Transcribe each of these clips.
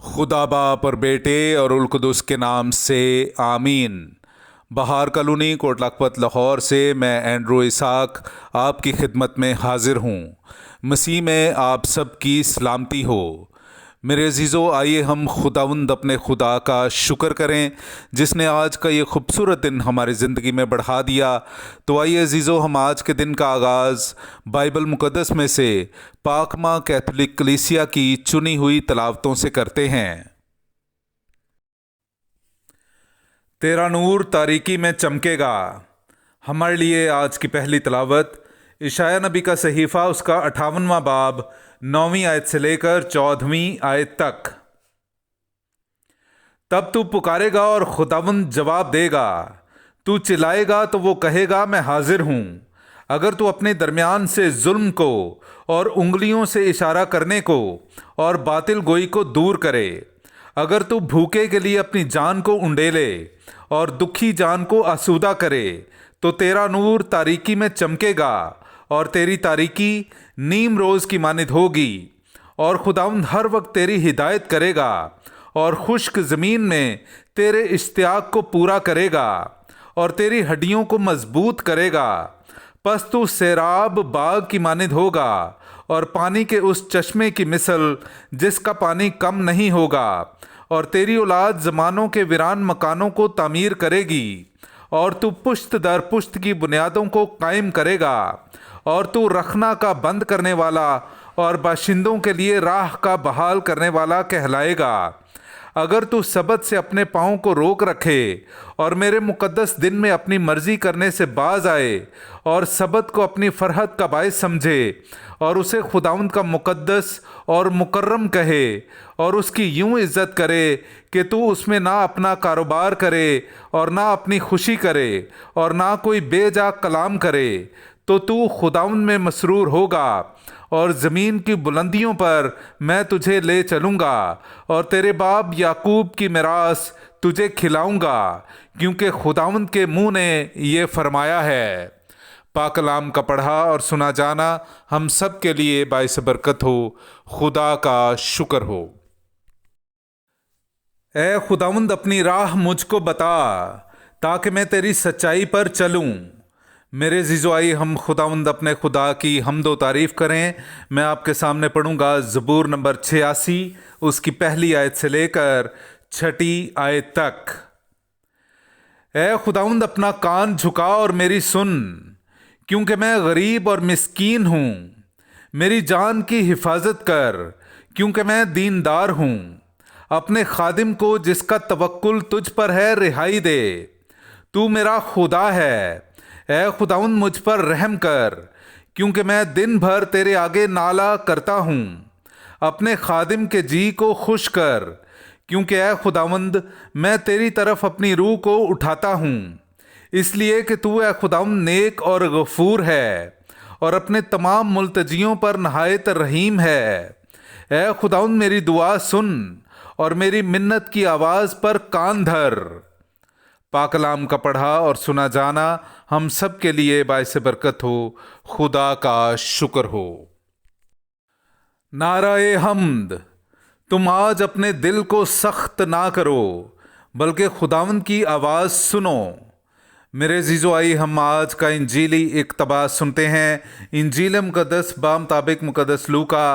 خدا باپ اور بیٹے اور القدس کے نام سے آمین۔ بہار کالونی کوٹ لکھپت لاہور سے میں اینڈرو اسحاق آپ کی خدمت میں حاضر ہوں۔ مسیح میں آپ سب کی سلامتی ہو۔ میرے عزیزو، آئیے ہم خداوند اپنے خدا کا شکر کریں جس نے آج کا یہ خوبصورت دن ہماری زندگی میں بڑھا دیا۔ تو آئیے عزیزو، ہم آج کے دن کا آغاز بائبل مقدس میں سے پاک ماں کیتھولک کلیسیا کی چنی ہوئی تلاوتوں سے کرتے ہیں۔ تیرا نور تاریکی میں چمکے گا۔ ہمارے لیے آج کی پہلی تلاوت اشعیاء نبی کا صحیفہ اس کا 58واں باب 9ویں آیت سے لے کر 14ویں آیت تک۔ تب تو پکارے گا اور خداوند جواب دے گا، تو چلائے گا تو وہ کہے گا میں حاضر ہوں۔ اگر تو اپنے درمیان سے ظلم کو اور انگلیوں سے اشارہ کرنے کو اور باطل گوئی کو دور کرے، اگر تو بھوکے کے لیے اپنی جان کو انڈیلے اور دکھی جان کو آسودہ کرے، تو تیرا نور تاریکی میں چمکے گا اور تیری تاریکی نیم روز کی مانند ہوگی، اور خداوند ہر وقت تیری ہدایت کرے گا اور خشک زمین میں تیرے اشتیاق کو پورا کرے گا اور تیری ہڈیوں کو مضبوط کرے گا۔ پس تو سیراب باغ کی مانند ہوگا اور پانی کے اس چشمے کی مثل جس کا پانی کم نہیں ہوگا، اور تیری اولاد زمانوں کے ویران مکانوں کو تعمیر کرے گی، اور تو پشت در پشت کی بنیادوں کو قائم کرے گا، اور تو رخنا کا بند کرنے والا اور باشندوں کے لیے راہ کا بحال کرنے والا کہلائے گا۔ اگر تو سبت سے اپنے پاؤں کو روک رکھے اور میرے مقدس دن میں اپنی مرضی کرنے سے باز آئے اور سبت کو اپنی فرحت کا باعث سمجھے اور اسے خداوند کا مقدس اور مکرم کہے اور اس کی یوں عزت کرے کہ تو اس میں نہ اپنا کاروبار کرے اور نہ اپنی خوشی کرے اور نہ کوئی بے جا کلام کرے، تو خداوند میں مسرور ہوگا اور زمین کی بلندیوں پر میں تجھے لے چلوں گا، اور تیرے باپ یعقوب کی میراث تجھے کھلاؤں گا، کیونکہ خداوند کے منہ نے یہ فرمایا ہے۔ پاک کلام کا پڑھا اور سنا جانا ہم سب کے لیے باعث برکت ہو۔ خدا کا شکر ہو۔ اے خداوند، اپنی راہ مجھ کو بتا تاکہ میں تیری سچائی پر چلوں۔ میرے عزیزو، آئیے ہم خداوند اپنے خدا کی حمد و تعریف کریں۔ میں آپ کے سامنے پڑھوں گا زبور نمبر 86 اس کی پہلی آیت سے لے کر 6 آیت تک۔ اے خداوند، اپنا کان جھکا اور میری سن، کیونکہ میں غریب اور مسکین ہوں۔ میری جان کی حفاظت کر، کیونکہ میں دیندار ہوں۔ اپنے خادم کو جس کا توکل تجھ پر ہے رہائی دے۔ تو میرا خدا ہے۔ اے خداوند، مجھ پر رحم کر، کیونکہ میں دن بھر تیرے آگے نالہ کرتا ہوں۔ اپنے خادم کے جی کو خوش کر، کیونکہ اے خداوند، میں تیری طرف اپنی روح کو اٹھاتا ہوں، اس لیے کہ تو اے خداوند نیک اور غفور ہے اور اپنے تمام ملتجیوں پر نہایت رحیم ہے۔ اے خداوند، میری دعا سن اور میری منت کی آواز پر کان دھر۔ پاک کلام کا پڑھا اور سنا جانا ہم سب کے لیے باعث برکت ہو۔ خدا کا شکر ہو۔ نعرہ حمد۔ تم آج اپنے دل کو سخت نہ کرو بلکہ خداوند کی آواز سنو۔ میرے عزیزو، آئیے ہم آج کا انجیلی اقتباس سنتے ہیں۔ انجیل مقدس بمطابق مقدس لوکا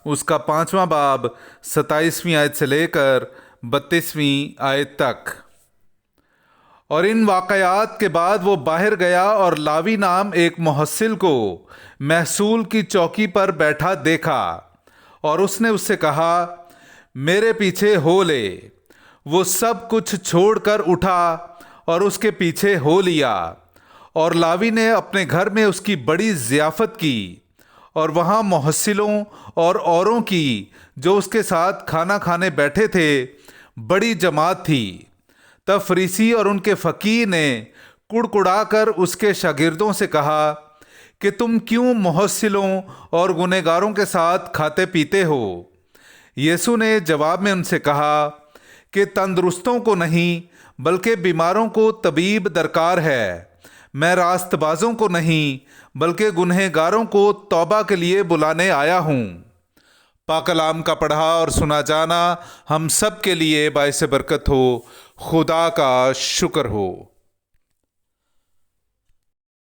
اس کا 5واں باب 27ویں آیت سے لے کر 32ویں آیت تک۔ اور ان واقعات کے بعد وہ باہر گیا اور لاوی نام ایک محصل کو محصول کی چوکی پر بیٹھا دیکھا، اور اس نے اس سے کہا، میرے پیچھے ہو لے۔ وہ سب کچھ چھوڑ کر اٹھا اور اس کے پیچھے ہو لیا، اور لاوی نے اپنے گھر میں اس کی بڑی ضیافت کی، اور وہاں محصلوں اور اوروں کی جو اس کے ساتھ کھانا کھانے بیٹھے تھے بڑی جماعت تھی۔ تب فریسی اور ان کے فقیہ نے کڑکڑا کر اس کے شاگردوں سے کہا کہ تم کیوں محصلوں اور گنہگاروں کے ساتھ کھاتے پیتے ہو؟ یسوع نے جواب میں ان سے کہا کہ تندرستوں کو نہیں بلکہ بیماروں کو طبیب درکار ہے۔ میں راست بازوں کو نہیں بلکہ گنہگاروں کو توبہ کے لیے بلانے آیا ہوں۔ پاک کلام کا پڑھا اور سنا جانا ہم سب کے لیے باعث برکت ہو۔ خدا کا شکر ہو۔